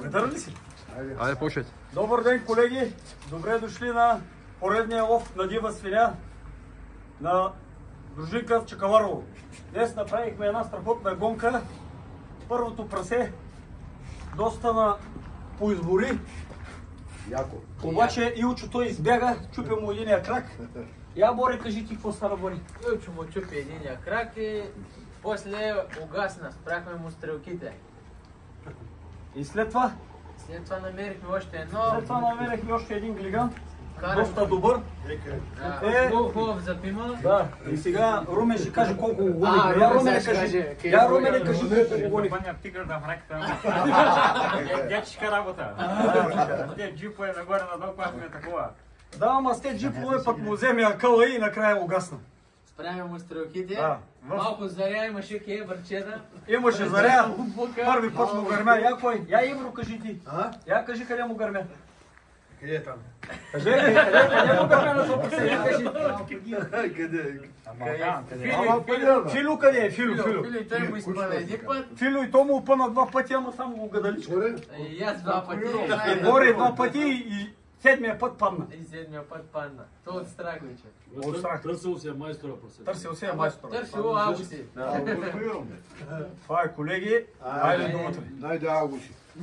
Придържа ли си? Айде, почвайте. Добър ден, колеги! Добре дошли на поредния лов на дива свиня на дружинка в Чакаварово. Днес направихме една страхотна гонка. Първото прасе доста поизбори. Яко. Обаче Илчо той избяга, чупи му единия крак. Я, Бори, кажи ти какво стана, Бори? Илчо му чупи единия крак и после угасна, спряхме му стрелките. И след това? След това намерихме още едно. След това намерихме още един глиган. Карахме. Доста добър. Много хубав запима. Да, и сега Румен ще каже колко го гони. Я, Румен, кажи. Я, Румен, кажи колко го гони. Пъня тигър да мраката. Дядчика работа. Те джипове нагоре надолу, когато ми е такова. Да, ама с те джипове пък му вземе акъла и накрая му гасна. Спряме му стрелките. Да. Малко заря имаше кебърчета. Имаше заря. Първи път му гърмя. Я кой? Я Ивро кажи ти. Я кажи къде му гърмя. Къде е там? Кажи, къде му гърмя на това се? Я кажи. Къде? Фило къде е? Фило. Фило и той му изпъна един път. Фило и то му опъна два пъти, ама само го гадаличка. И аз два пъти. Горе два пъти и седмия път падна. И седмия път падна. То от страх вече. От страх. Търсил си е майстора по себе. Търсил се е майстора. Търсило Агуси. Това е, колеги. Айде до утре. Найде Агуши.